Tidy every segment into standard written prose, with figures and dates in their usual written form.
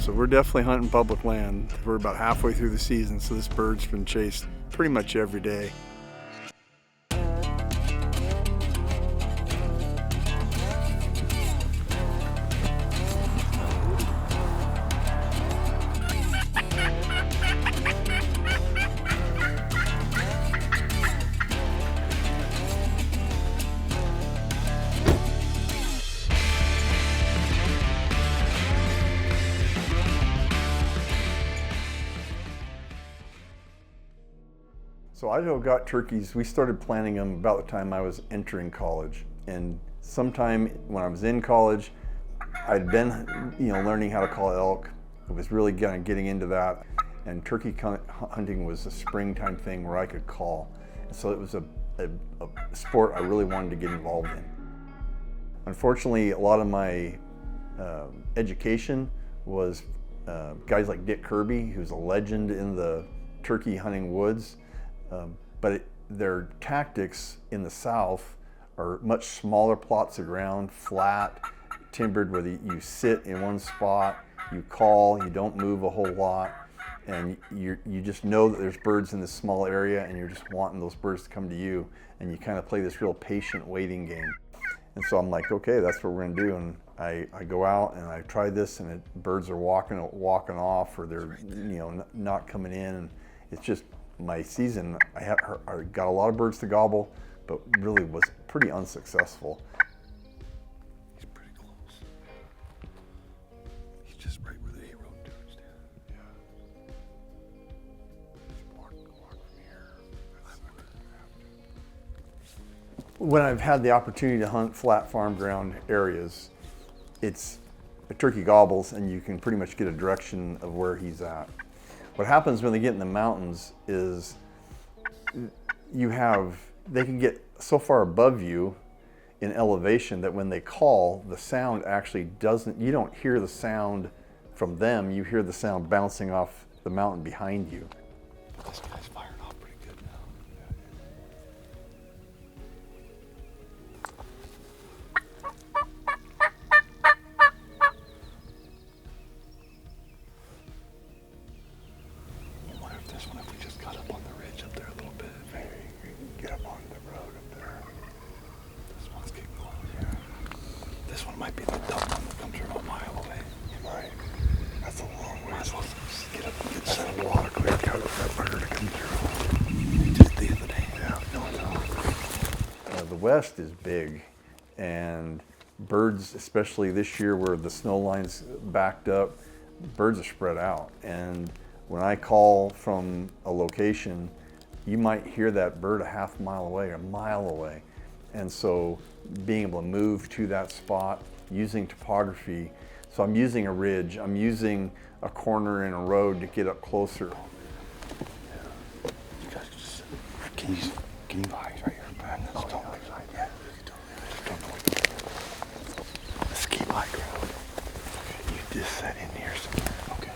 So we're definitely hunting public land. We're about halfway through the season, so this bird's been chased pretty much every day. So Idaho got turkeys. We started planting them about the time I was entering college. And sometime when I was in college, I'd been, learning how to call elk. I was really kind of getting into that. And turkey hunting was a springtime thing where I could call. And so it was a sport I really wanted to get involved in. Unfortunately, a lot of my education was guys like Dick Kirby, who's a legend in the turkey hunting woods. But their tactics in the South are much smaller plots of ground, flat, timbered, where you sit in one spot, you call, you don't move a whole lot, and you just know that there's birds in this small area, and you're just wanting those birds to come to you, and you kind of play this real patient waiting game. And so I'm like, okay, that's what we're gonna do. And I go out and I try this, and birds are walking off, or they're not coming in, and it's just my season. I got a lot of birds to gobble, but really was pretty unsuccessful. He's pretty close. He's just right where the A-road turns down. Yeah. Just walk from here. When I've had the opportunity to hunt flat farm ground areas, it's a turkey gobbles, and you can pretty much get a direction of where he's at. What happens when they get in the mountains is they can get so far above you in elevation that when they call, the sound actually you don't hear the sound from them, you hear the sound bouncing off the mountain behind you. This guy's firing off pretty good now. If we just got up on the ridge up there a little bit. Maybe we can get up on the road up there. This one's getting close. Yeah. This one might be the dumb one that comes from a mile away. You might. That's a long way. Might as well just get up and get That's set. a lot of clear cut of that bird to come through. We did it the other day. Yeah. No. The West is big, and birds, especially this year where the snow line's backed up, birds are spread out. And when I call from a location, you might hear that bird a half mile away, a mile away. And so being able to move to that spot, using topography. So I'm using a ridge, I'm using a corner in a road to get up closer. Yeah. You guys just, can you hide right here? Man, that's totally right. Yeah. Let's keep high ground. Okay. You just set in here somewhere. Okay.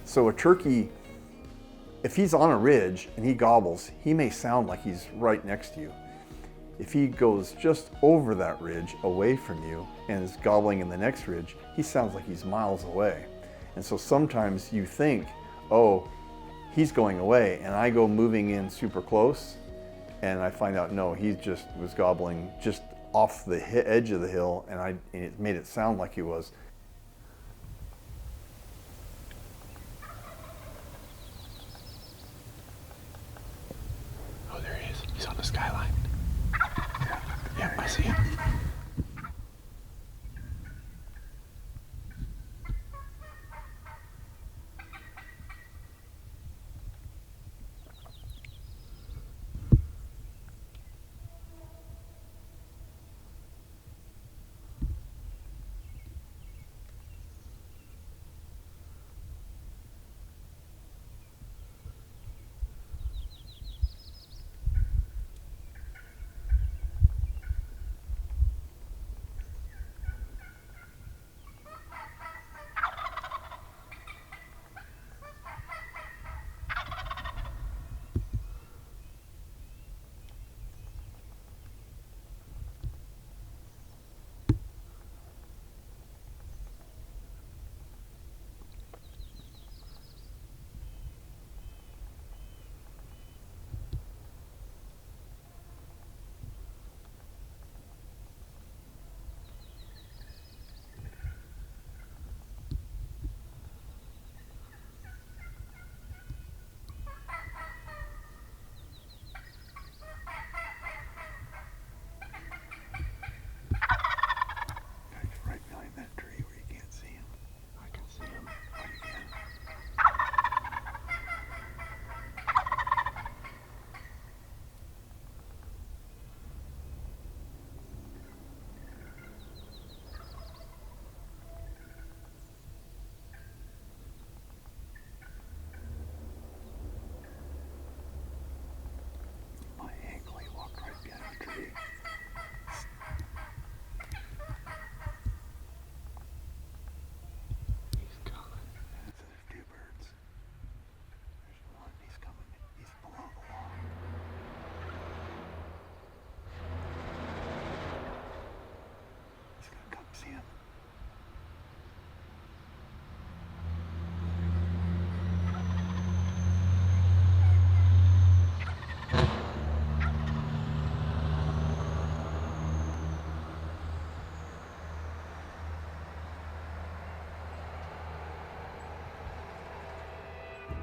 So a turkey, if he's on a ridge and he gobbles, he may sound like he's right next to you. If he goes just over that ridge away from you and is gobbling in the next ridge, he sounds like he's miles away. And so sometimes you think, oh, he's going away, and I go moving in super close, and I find out, no, he just was gobbling just off the edge of the hill, and it made it sound like he was. Oh, there he is. He's on the skyline. Yeah, I see him.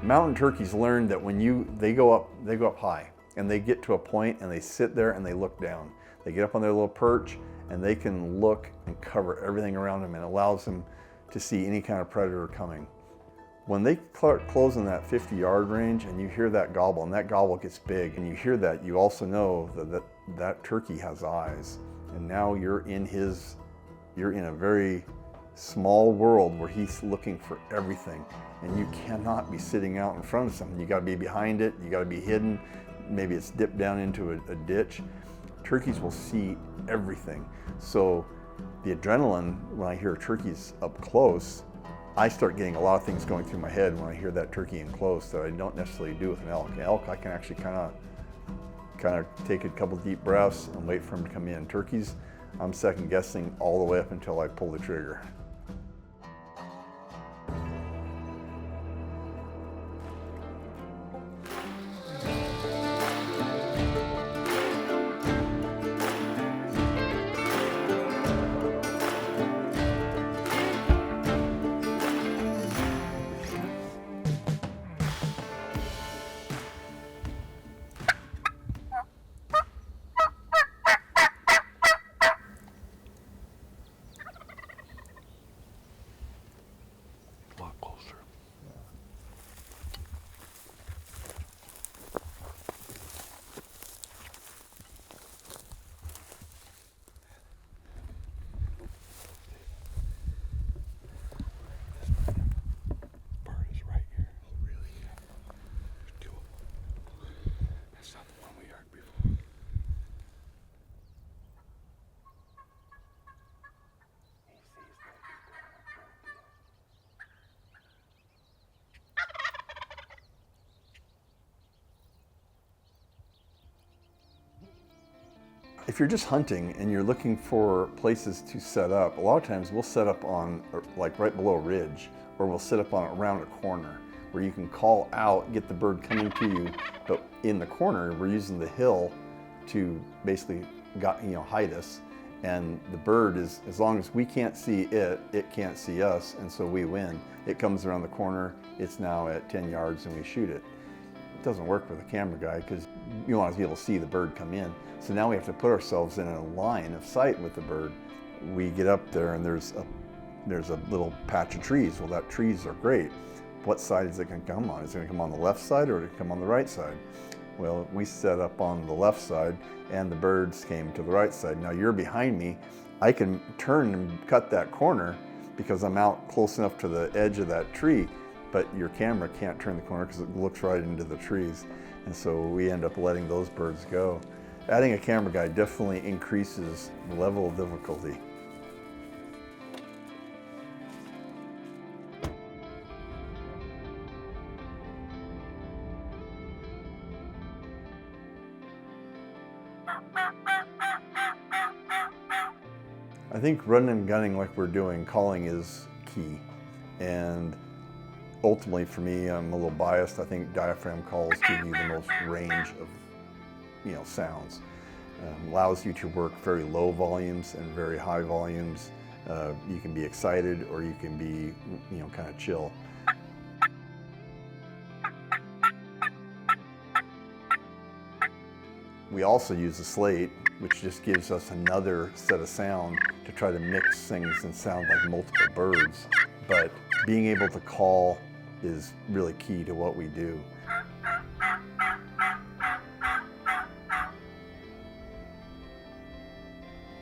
Mountain turkeys learn that when they go up high, and they get to a point and they sit there and they look down. They get up on their little perch and they can look and cover everything around them, and it allows them to see any kind of predator coming. When they start closing that 50-yard range and you hear that gobble, and that gobble gets big, and you hear that, you also know that turkey has eyes. And now you're in a very small world where he's looking for everything. And you cannot be sitting out in front of something. You gotta be behind it, you gotta be hidden. Maybe it's dipped down into a ditch. Turkeys will see everything. So the adrenaline, when I hear turkeys up close, I start getting a lot of things going through my head when I hear that turkey in close that I don't necessarily do with an elk. An elk, I can actually kind of take a couple deep breaths and wait for him to come in. Turkeys, I'm second guessing all the way up until I pull the trigger. If you're just hunting and you're looking for places to set up, a lot of times we'll set up on, like right below a ridge, or we'll set up around a corner where you can call out, get the bird coming to you, but in the corner we're using the hill to basically hide us. And the bird is, as long as we can't see it, it can't see us, and so we win. It comes around the corner, it's now at 10 yards and we shoot it. It doesn't work with a camera guy because you want to be able to see the bird come in. So now we have to put ourselves in a line of sight with the bird. We get up there and there's a little patch of trees. Well, that trees are great. What side is it going to come on? Is it going to come on the left side or is it going to come on the right side? Well, we set up on the left side and the birds came to the right side. Now you're behind me. I can turn and cut that corner because I'm out close enough to the edge of that tree, but your camera can't turn the corner because it looks right into the trees. And so we end up letting those birds go. Adding a camera guy definitely increases the level of difficulty. I think running and gunning like we're doing, calling is key. And ultimately for me, I'm a little biased. I think diaphragm calls give you the most range of sounds. Allows you to work very low volumes and very high volumes. You can be excited or you can be, kind of chill. We also use a slate, which just gives us another set of sound to try to mix things and sound like multiple birds. But being able to call is really key to what we do.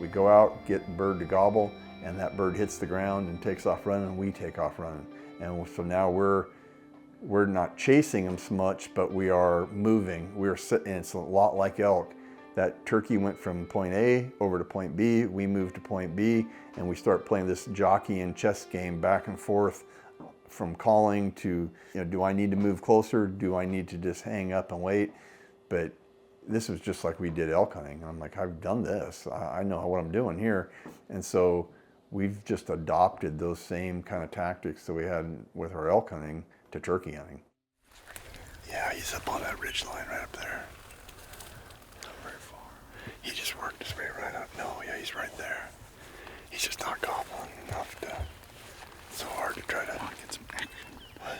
We go out, get the bird to gobble, and that bird hits the ground and takes off running, and we take off running. And so now we're not chasing them so much, but we are moving. We're sitting, and it's a lot like elk. That turkey went from point A over to point B, we moved to point B, and we start playing this jockey and chess game back and forth from calling to, do I need to move closer? Do I need to just hang up and wait? But this was just like we did elk hunting. And I'm like, I've done this. I know what I'm doing here. And so we've just adopted those same kind of tactics that we had with our elk hunting to turkey hunting. Yeah, he's up on that ridge line right up there. Not very far. He just worked his way right up. No, yeah, he's right there. He's just not gobbling enough to. It's so hard to try to get some action. What?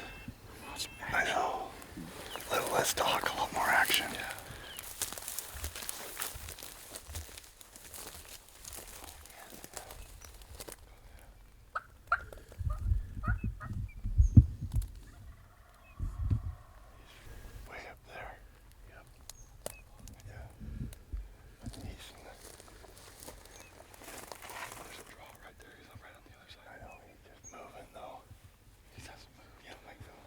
much I action. know. A little less talk, a lot more action. Yeah. Way up there. Yep. Yeah. He's There's a draw right there. He's right on the other side. I know, he's just moving though. He doesn't move. Yeah, like that.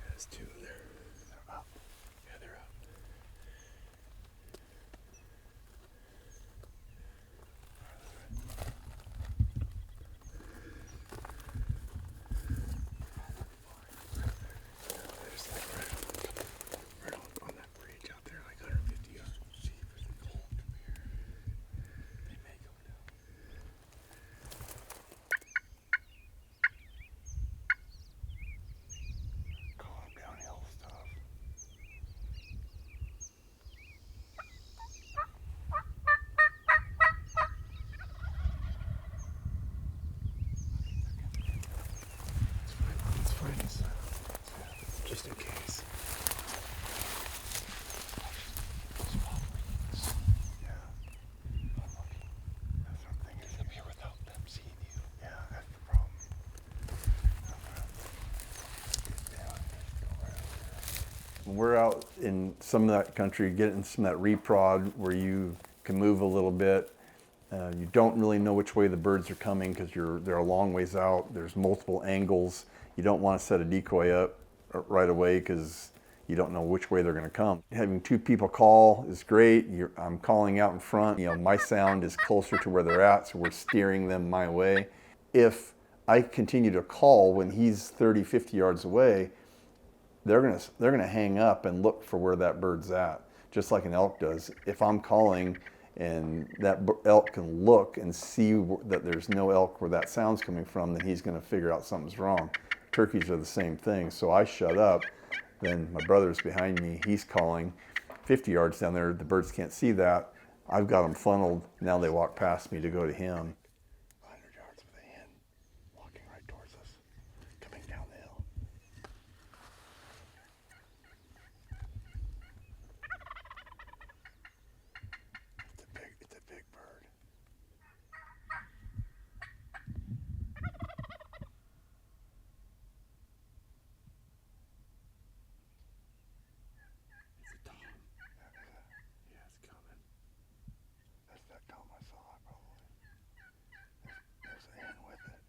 There's two there. They're up. Yeah, they're up. There's like right on that bridge out there, like 150 yards. See if there's a cold. Come here. They may go down. Calling downhill stuff. Let's find this. Just in case. Yeah. That's what I'm thinking. Get up here without them seeing you. Yeah, that's the problem. When we're out in some of that country, getting some of that reprod where you can move a little bit. You don't really know which way the birds are coming because they're a long ways out. There's multiple angles. You don't want to set a decoy up right away because you don't know which way they're going to come. Having two people call is great. I'm calling out in front. My sound is closer to where they're at, so we're steering them my way. If I continue to call when he's 30, 50 yards away, they're gonna hang up and look for where that bird's at, just like an elk does. If I'm calling and that elk can look and see that there's no elk where that sound's coming from, then he's gonna figure out something's wrong. Turkeys are the same thing. So I shut up, then my brother's behind me, he's calling 50 yards down there, the birds can't see that. I've got them funneled, now they walk past me to go to him. 100 yards with a hen walking right towards us, coming down the hill. It's a big bird. It's a tom. Yeah, it's coming. That's that tom I saw, probably. There's a hen with it.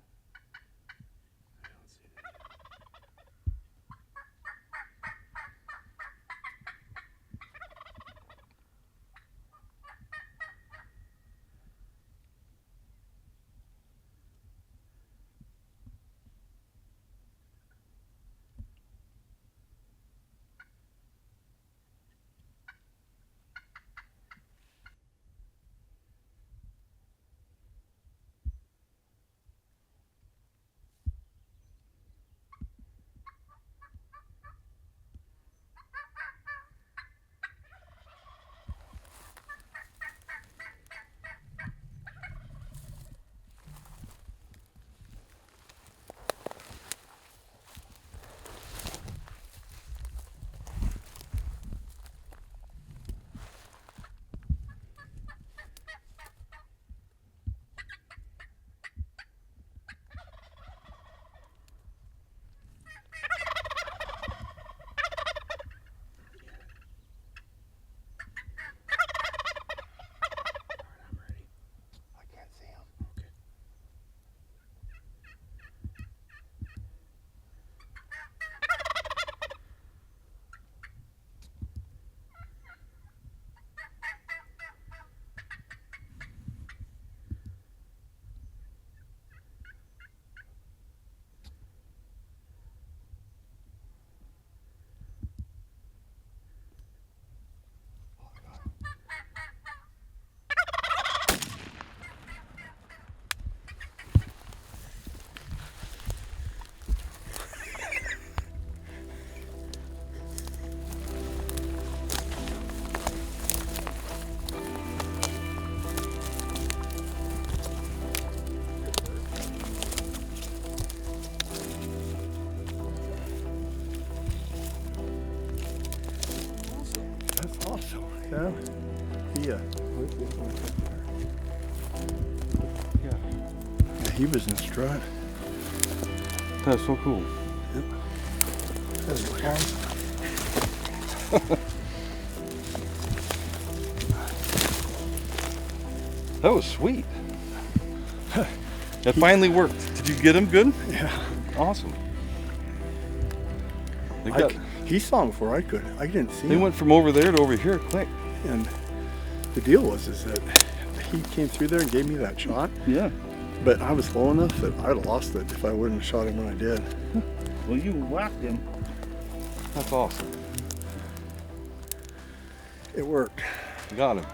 Yeah. Yeah, he was in strut. That's so cool. Yep. That's weird. That was sweet. It finally worked. Did you get him good? Yeah. Awesome. He saw him before I could. I didn't see They him. went from over there to over here quick. And the deal was that he came through there and gave me that shot. Yeah. But I was low enough that I'd have lost it if I wouldn't have shot him when I did. Well, you whacked him. That's awesome. It worked. Got him.